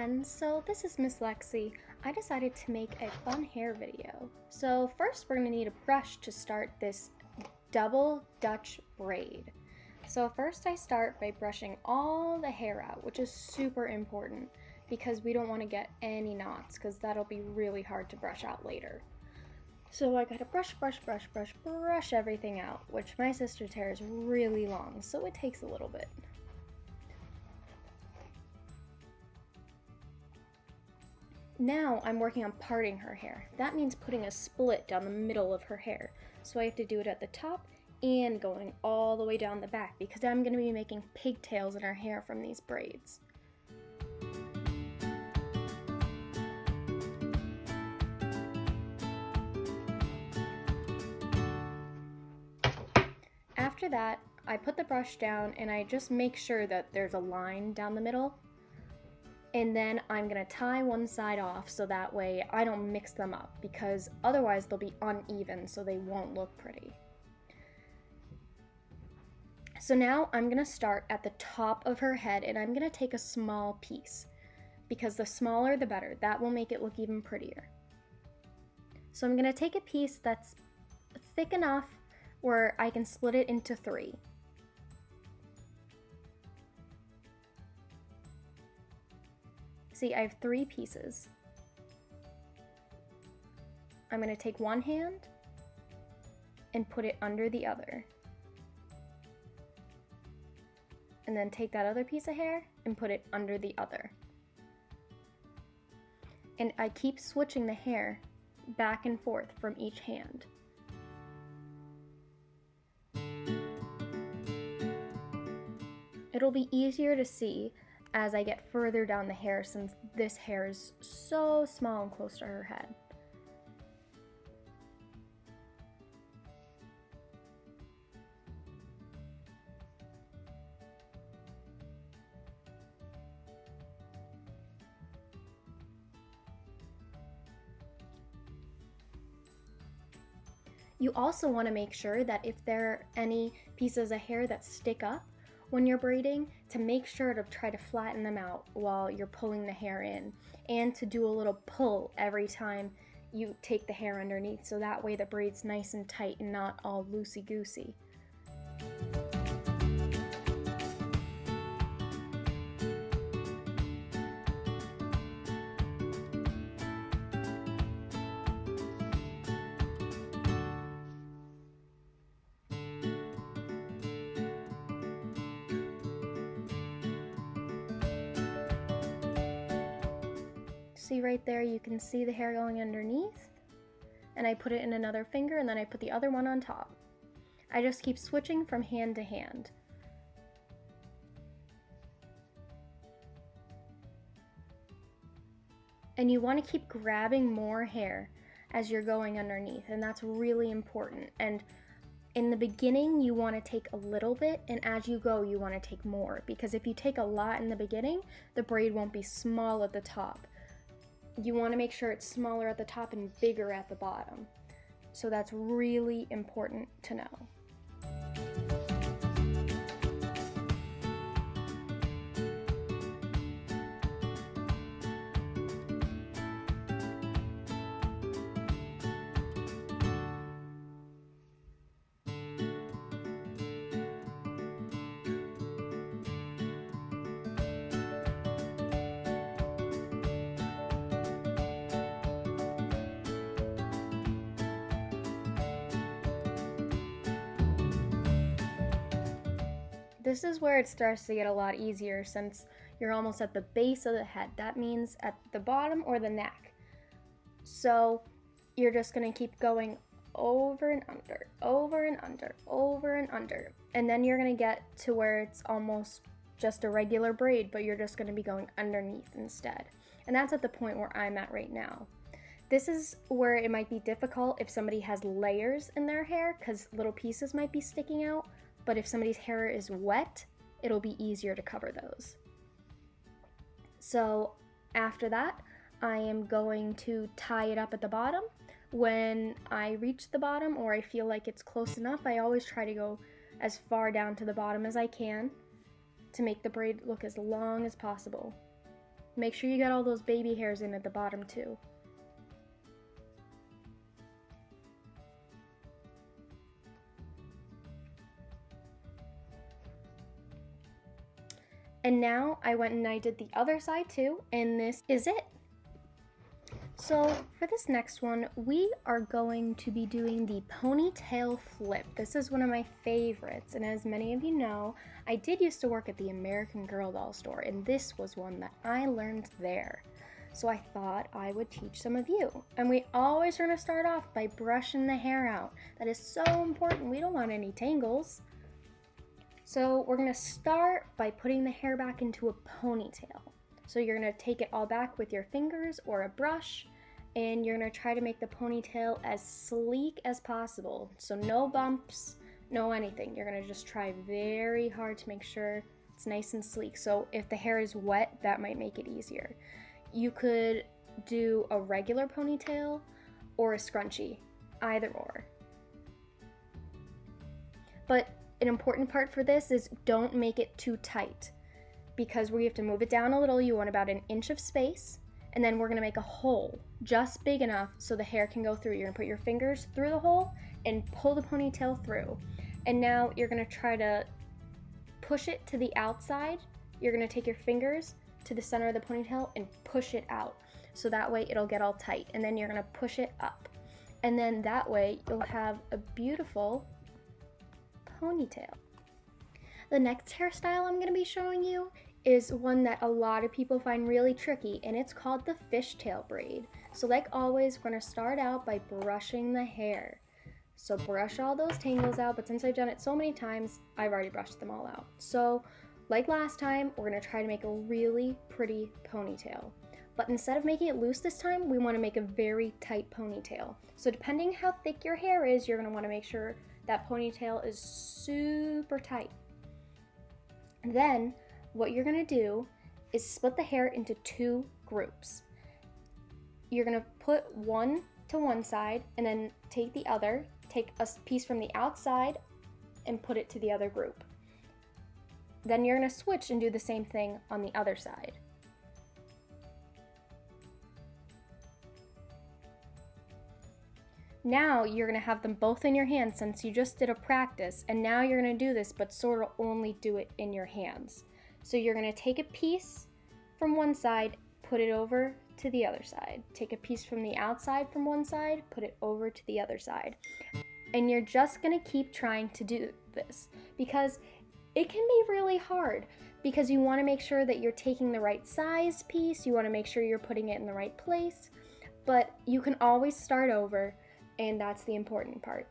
friends, so this is Miss Lexi. I decided to make a fun hair video. So first we're going to need a brush to start this double Dutch braid. So first I start by brushing all the hair out, which is super important because we don't want to get any knots because that'll be really hard to brush out later. So I gotta brush everything out, which my sister's hair is really long, so it takes a little bit. Now I'm working on parting her hair. That means putting a split down the middle of her hair. So I have to do it at the top and going all the way down the back because I'm going to be making pigtails in her hair from these braids. After that, I put the brush down and I just make sure that there's a line down the middle. And then I'm gonna tie one side off so that way I don't mix them up because otherwise they'll be uneven so they won't look pretty. So now I'm gonna start at the top of her head and I'm gonna take a small piece because the smaller the better. That will make it look even prettier. So I'm gonna take a piece that's thick enough where I can split it into 3. See, I have 3 pieces. I'm going to take one hand and put it under the other. And then take that other piece of hair and put it under the other. And I keep switching the hair back and forth from each hand. It'll be easier to see as I get further down the hair since this hair is so small and close to her head. You also want to make sure that if there are any pieces of hair that stick up when you're braiding, to make sure to try to flatten them out while you're pulling the hair in, and to do a little pull every time you take the hair underneath so that way the braid's nice and tight and not all loosey-goosey. See right there, you can see the hair going underneath, and I put it in another finger and then I put the other one on top. I just keep switching from hand to hand. And you want to keep grabbing more hair as you're going underneath, and that's really important. And in the beginning, you want to take a little bit, and as you go, you want to take more, because if you take a lot in the beginning, the braid won't be small at the top. You want to make sure it's smaller at the top and bigger at the bottom. So that's really important to know. This is where it starts to get a lot easier since you're almost at the base of the head. That means at the bottom or the neck. So you're just going to keep going over and under, over and under, over and under. And then you're going to get to where it's almost just a regular braid, but you're just going to be going underneath instead. And that's at the point where I'm at right now. This is where it might be difficult if somebody has layers in their hair because little pieces might be sticking out. But if somebody's hair is wet, it'll be easier to cover those. So after that, I am going to tie it up at the bottom. When I reach the bottom or I feel like it's close enough, I always try to go as far down to the bottom as I can to make the braid look as long as possible. Make sure you get all those baby hairs in at the bottom too. And now I went and I did the other side too, and this is it. So for this next one, we are going to be doing the ponytail flip. This is one of my favorites, and as many of you know, I did used to work at the American Girl doll store, and this was one that I learned there. So I thought I would teach some of you. And we always are going to start off by brushing the hair out. That is so important. We don't want any tangles. So we're going to start by putting the hair back into a ponytail. So you're going to take it all back with your fingers or a brush, and you're going to try to make the ponytail as sleek as possible. So no bumps, no anything. You're going to just try very hard to make sure it's nice and sleek. So if the hair is wet, that might make it easier. You could do a regular ponytail or a scrunchie, either or. But an important part for this is don't make it too tight, because we have to move it down a little. You want about 1 inch of space, and then we're going to make a hole just big enough so the hair can go through. You're going to put your fingers through the hole and pull the ponytail through. And now you're going to try to push it to the outside. You're going to take your fingers to the center of the ponytail and push it out, so that way it'll get all tight. And then you're going to push it up, and then that way you'll have a beautiful ponytail. The next hairstyle I'm going to be showing you is one that a lot of people find really tricky, and it's called the fishtail braid. So like always, we're going to start out by brushing the hair. So brush all those tangles out, but since I've done it so many times, I've already brushed them all out. So like last time, we're going to try to make a really pretty ponytail. But instead of making it loose this time, we want to make a very tight ponytail. So depending how thick your hair is, you're going to want to make sure that ponytail is super tight. Then what you're going to do is split the hair into 2 groups. You're going to put one to one side and then take the other, take a piece from the outside and put it to the other group. Then you're going to switch and do the same thing on the other side. Now you're going to have them both in your hands since you just did a practice, and now you're going to do this but sort of only do it in your hands. So you're going to take a piece from one side, put it over to the other side. Take a piece from the outside from one side, put it over to the other side. And you're just going to keep trying to do this because it can be really hard, because you want to make sure that you're taking the right size piece, you want to make sure you're putting it in the right place, but you can always start over, and that's the important part.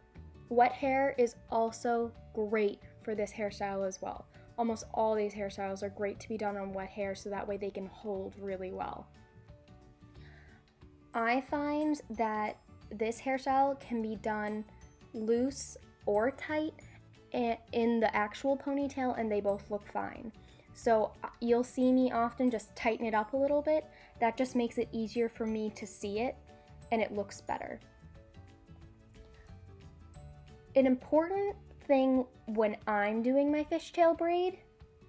Wet hair is also great for this hairstyle as well. Almost all these hairstyles are great to be done on wet hair, so that way they can hold really well. I find that this hairstyle can be done loose or tight in the actual ponytail, and they both look fine. So you'll see me often just tighten it up a little bit. That just makes it easier for me to see it, and it looks better. An important thing when I'm doing my fishtail braid,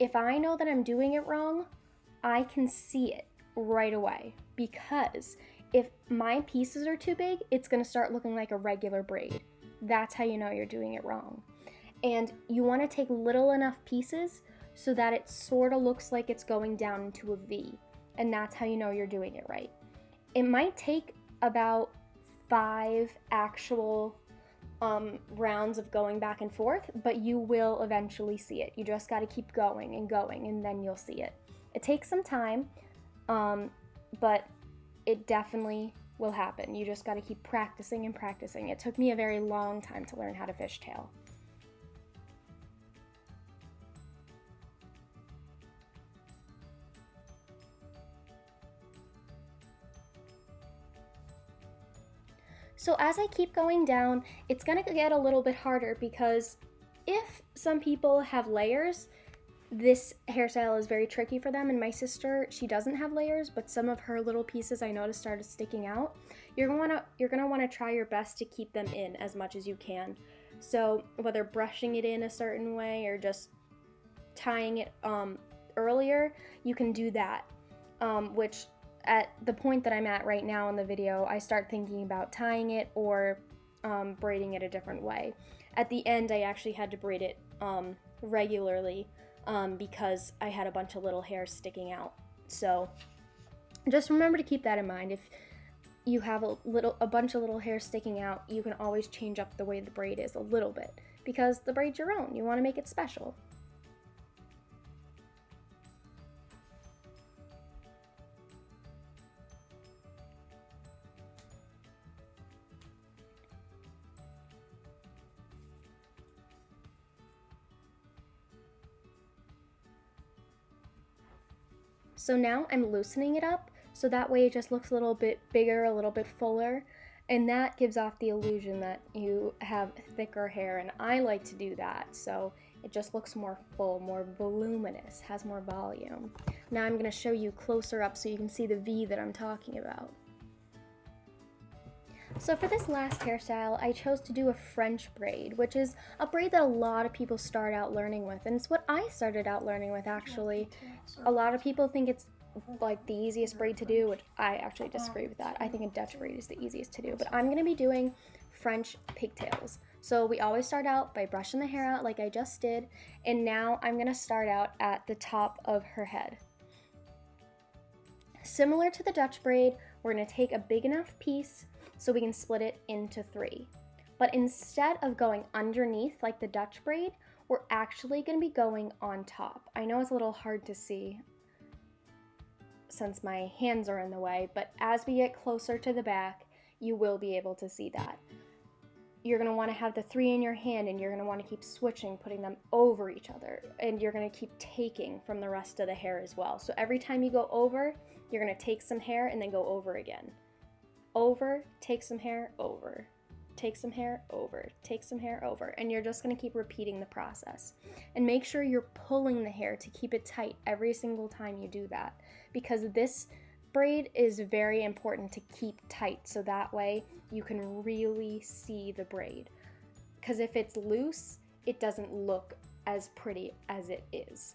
if I know that I'm doing it wrong, I can see it right away, because if my pieces are too big, it's going to start looking like a regular braid. That's how you know you're doing it wrong. And you want to take little enough pieces so that it sort of looks like it's going down into a V, and that's how you know you're doing it right. It might take about 5 actual rounds of going back and forth, but you will eventually see it. You just got to keep going and going, and then you'll see it. It takes some time, but it definitely will happen. You just got to keep practicing and practicing. It took me a very long time to learn how to fishtail. So as I keep going down, it's gonna get a little bit harder, because if some people have layers, this hairstyle is very tricky for them. And my sister, she doesn't have layers, but some of her little pieces I noticed started sticking out. You're gonna wanna try your best to keep them in as much as you can. So whether brushing it in a certain way or just tying it earlier, you can do that. which at the point that I'm at right now in the video, I start thinking about tying it or braiding it a different way. At the end, I actually had to braid it regularly because I had a bunch of little hairs sticking out. So just remember to keep that in mind. If you have a bunch of little hairs sticking out, you can always change up the way the braid is a little bit because the braid's your own. You want to make it special. So now I'm loosening it up, so that way it just looks a little bit bigger, a little bit fuller, and that gives off the illusion that you have thicker hair, and I like to do that, so it just looks more full, more voluminous, has more volume. Now I'm going to show you closer up so you can see the V that I'm talking about. So for this last hairstyle, I chose to do a French braid, which is a braid that a lot of people start out learning with, and it's what I started out learning with actually. A lot of people think it's like the easiest braid to do, which I actually disagree with that. I think a Dutch braid is the easiest to do, but I'm going to be doing French pigtails. So we always start out by brushing the hair out like I just did, and now I'm going to start out at the top of her head. Similar to the Dutch braid, we're going to take a big enough piece so we can split it into 3. But instead of going underneath like the Dutch braid, we're actually going to be going on top. I know it's a little hard to see since my hands are in the way, but as we get closer to the back, you will be able to see that. You're going to want to have the 3 in your hand, and you're going to want to keep switching, putting them over each other, and you're going to keep taking from the rest of the hair as well. So every time you go over, you're going to take some hair and then go over again. Over, take some hair, over, take some hair, over, take some hair, over, and you're just going to keep repeating the process. And make sure you're pulling the hair to keep it tight every single time you do that, because this braid is very important to keep tight so that way you can really see the braid. Because if it's loose, it doesn't look as pretty as it is.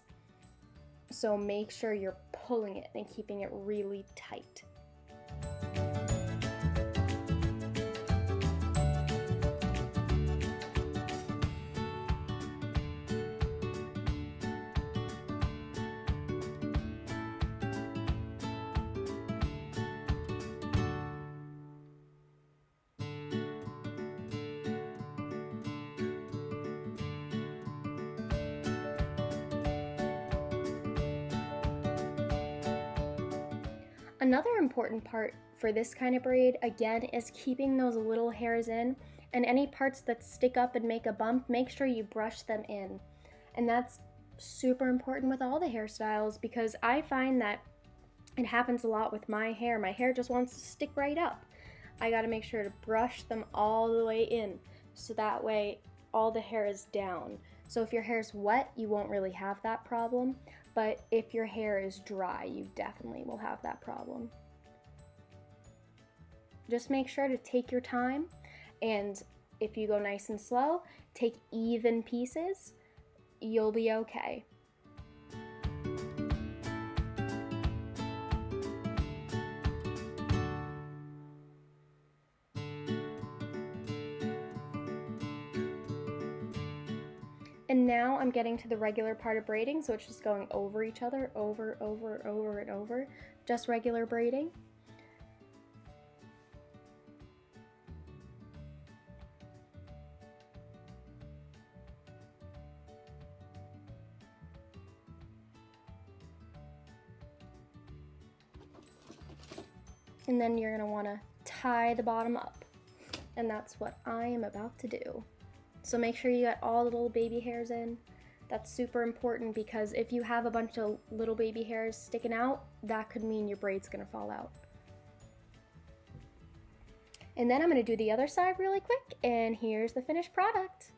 So make sure you're pulling it and keeping it really tight. Another important part for this kind of braid, again, is keeping those little hairs in, and any parts that stick up and make a bump, make sure you brush them in. And that's super important with all the hairstyles, because I find that it happens a lot with my hair. My hair just wants to stick right up. I gotta make sure to brush them all the way in, so that way all the hair is down. So if your hair's wet, you won't really have that problem. But if your hair is dry, you definitely will have that problem. Just make sure to take your time, and if you go nice and slow, take even pieces, you'll be okay. And now I'm getting to the regular part of braiding, so it's just going over each other, over, over, over, and over, just regular braiding. And then you're going to want to tie the bottom up, and that's what I am about to do. So make sure you got all the little baby hairs in. That's super important, because if you have a bunch of little baby hairs sticking out, that could mean your braid's gonna fall out. And then I'm gonna do the other side really quick, and here's the finished product.